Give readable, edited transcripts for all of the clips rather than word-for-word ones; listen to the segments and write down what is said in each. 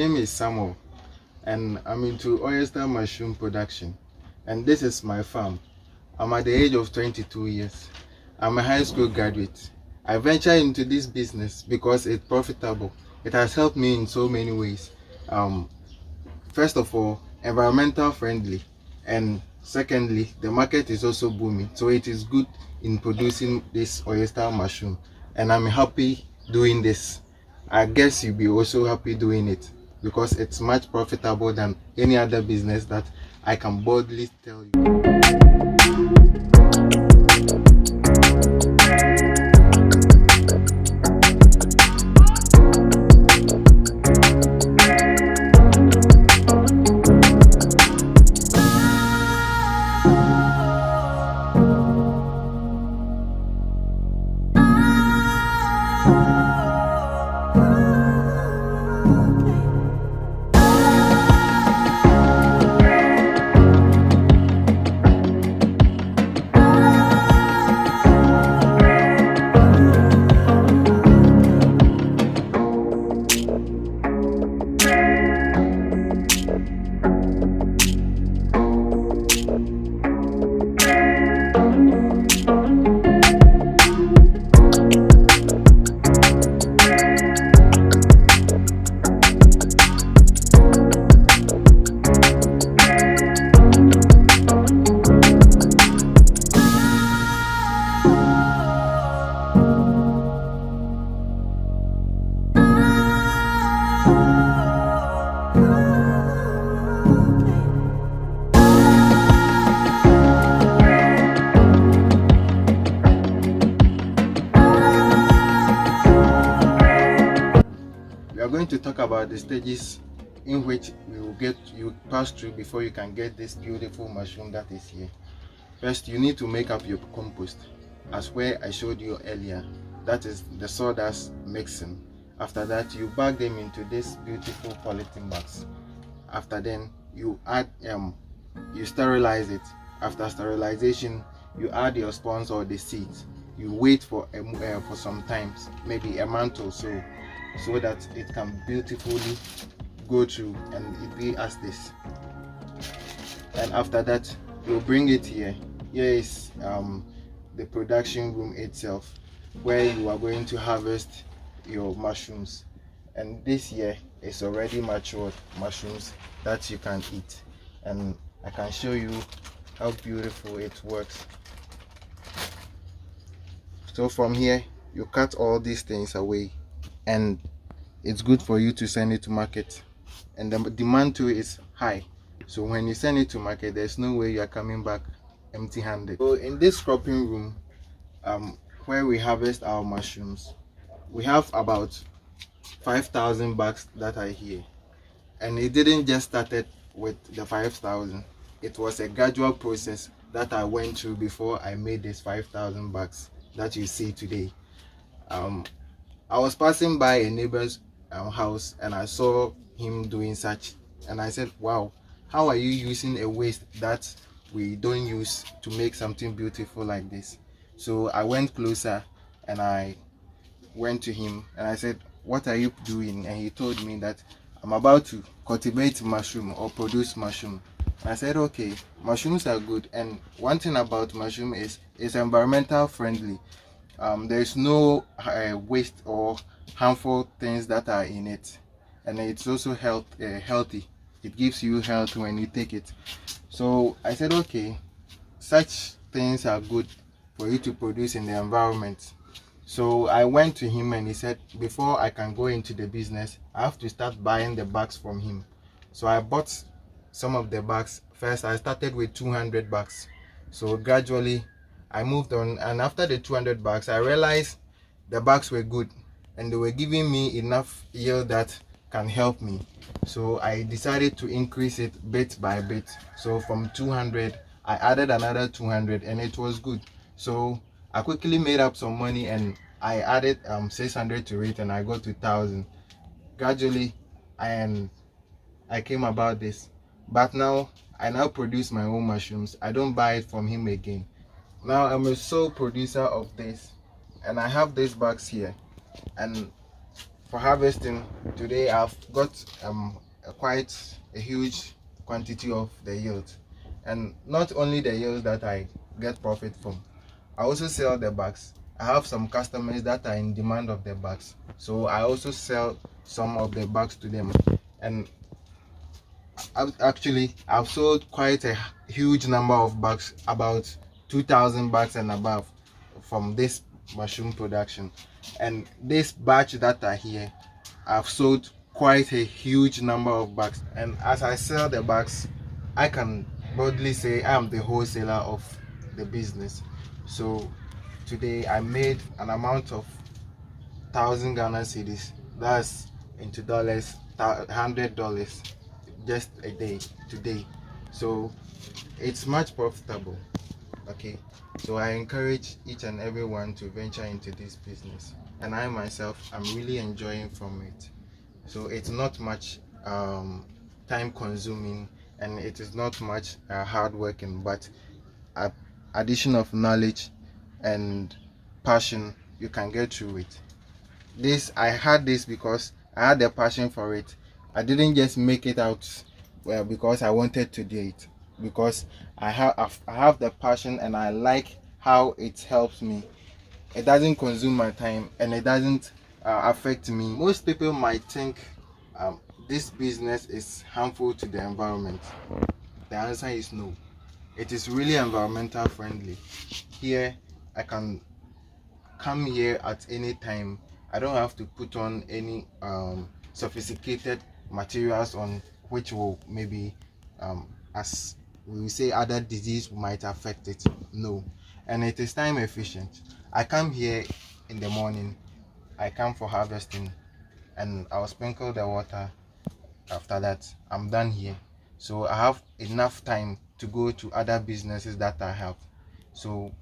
name is Samuel, and I'm into oyster mushroom production, and this is my farm. I'm at the age of 22 years. I'm a high school graduate. I ventured into this business because it's profitable. It has helped me in so many ways. First of all, environmental friendly, and secondly, the market is also booming, so it is good in producing this oyster mushroom, and I'm happy doing this. I guess you'll be also happy doing it because it's much profitable than any other business that I can boldly tell you. We are going to talk about the stages in which you pass through before you can get this beautiful mushroom that is here. First, you need to make up your compost, as where I showed you earlier. That is the sawdust mixing. After that, you bag them into this beautiful polythene bags. After then, you add you sterilize it. After sterilization, you add your spawns or the seeds. You wait for some time, maybe a month or so that it can beautifully go through and it be as this. And after that, you'll bring it here. Here is the production room itself, where you are going to harvest your mushrooms. And this here is already matured mushrooms that you can eat, and I can show you how beautiful it works. So from here, you cut all these things away, and it's good for you to send it to market, and the demand to it is high. So when you send it to market, there's no way you are coming back empty-handed. So in this cropping room, where we harvest our mushrooms, we have about 5,000 bags that are here, and it didn't just started with the 5,000. It was a gradual process that I went through before I made this 5,000 bags that you see today. I was passing by a neighbor's house, and I saw him doing such, and I said, wow, how are you using a waste that we don't use to make something beautiful like this? So I went closer and I went to him and I said, what are you doing? And he told me that I'm about to cultivate mushroom or produce mushroom. I said, okay, mushrooms are good, and one thing about mushroom is it's environmental friendly. There is no waste or harmful things that are in it, and it's also healthy. It gives you health when you take it. So I said, okay, such things are good for you to produce in the environment. So I went to him and he said, before I can go into the business, I have to start buying the bags from him. So I bought some of the bags. First I started with 200 bags, so gradually I moved on, and after the 200 bags I realized the bags were good and they were giving me enough yield that can help me. So I decided to increase it bit by bit. So from 200 I added another 200, and it was good. So I quickly made up some money and I added 600 to it, and I got to 1,000. Gradually I came about this, but now I produce my own mushrooms. I don't buy it from him again. Now I'm a sole producer of this, and I have these bags here, and for harvesting today, I've got quite a huge quantity of the yield, and not only the yield that I get profit from, I also sell the bags. I have some customers that are in demand of the bags, so I also sell some of the bags to them. And I've sold quite a huge number of bags, about 2,000 bags and above, from this mushroom production. And this batch that are here, I've sold quite a huge number of bags. And as I sell the bags, I can boldly say I am the wholesaler of the business. So today I made an amount of 1,000 Ghana cedis. That's into dollars, $100 just a day today. So it's much profitable. Okay, so I encourage each and everyone to venture into this business, and I myself am really enjoying from it. So it's not much time consuming, and it is not much hard working, but addition of knowledge and passion, you can get through it. This, I had this because I had a passion for it. I didn't just make it out well because I wanted to do it, because I have the passion, and I like how it helps me. It doesn't consume my time, and it doesn't affect me. Most people might think this business is harmful to the environment. The answer is no. It is really environmental friendly. Here I can come here at any time. I don't have to put on any sophisticated materials on which will maybe as we say other disease might affect it. No. And it is time efficient. I come here in the morning, I come for harvesting, and I'll sprinkle the water. After that, I'm done here. So I have enough time to go to other businesses that I have. So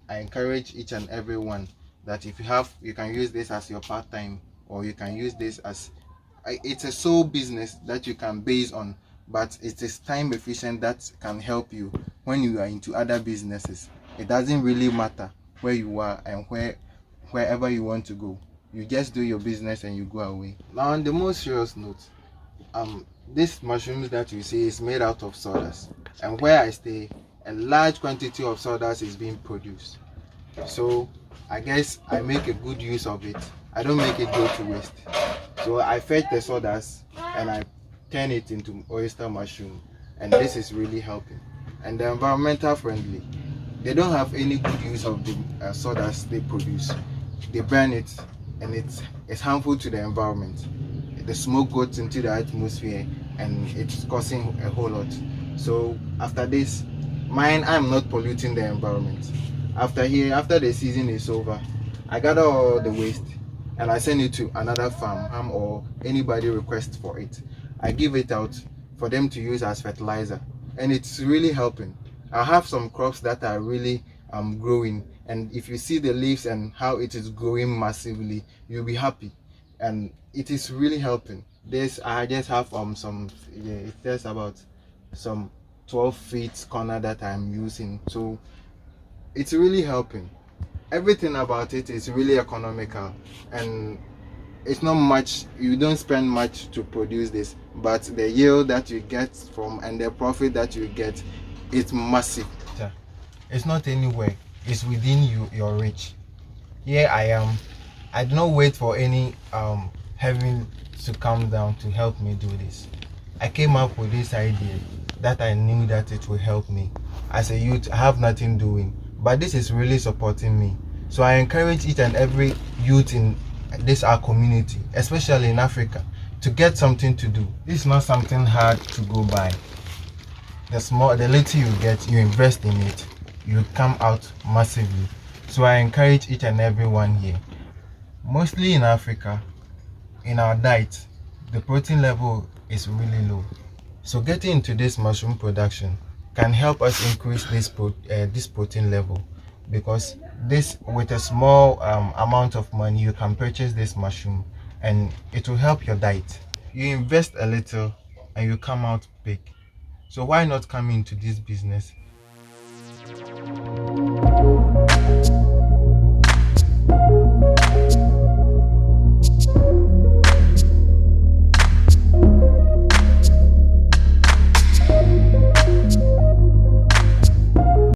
I encourage each and everyone that if you have, you can use this as your part-time, or you can use this as it's a sole business that you can base on, but it is time efficient, that can help you when you are into other businesses. It doesn't really matter where you are and wherever you want to go. You just do your business and you go away. Now, on the most serious note, this mushrooms that you see is made out of sawdust, and where I stay, a large quantity of sawdust is being produced. So I guess I make a good use of it. I don't make it go to waste. So I fetch the sawdust and I turn it into oyster mushroom, and this is really helping. And they're environmental friendly. They don't have any good use of the sawdust they produce. They burn it, and it's harmful to the environment. The smoke goes into the atmosphere, and it's causing a whole lot. So after this, I'm not polluting the environment. After the season is over, I gather all the waste and I send it to another farm, or anybody requests for it. I give it out for them to use as fertilizer, and it's really helping. I have some crops that are really growing, and if you see the leaves and how it is growing massively, you'll be happy, and it is really helping. This, I just have it's just about some 12 feet corner that I'm using, so it's really helping. Everything about it is really economical, and it's not much. You don't spend much to produce this, but the yield that you get from and the profit that you get, it's massive. It's not anywhere, it's within your reach. Here I am. I do not wait for any heaven to come down to help me do this. I came up with this idea that I knew that it will help me. As a youth, I have nothing doing, but this is really supporting me. So I encourage each and every youth in our community, especially in Africa, to get something to do. This is not something hard to go by. The little you get, you invest in it, you come out massively. So I encourage each and everyone here. Mostly in Africa, in our diet, the protein level is really low. So getting into this mushroom production can help us increase this protein level, because this, with a small amount of money, you can purchase this mushroom and it will help your diet. You invest a little and you come out big. So why not come into this business?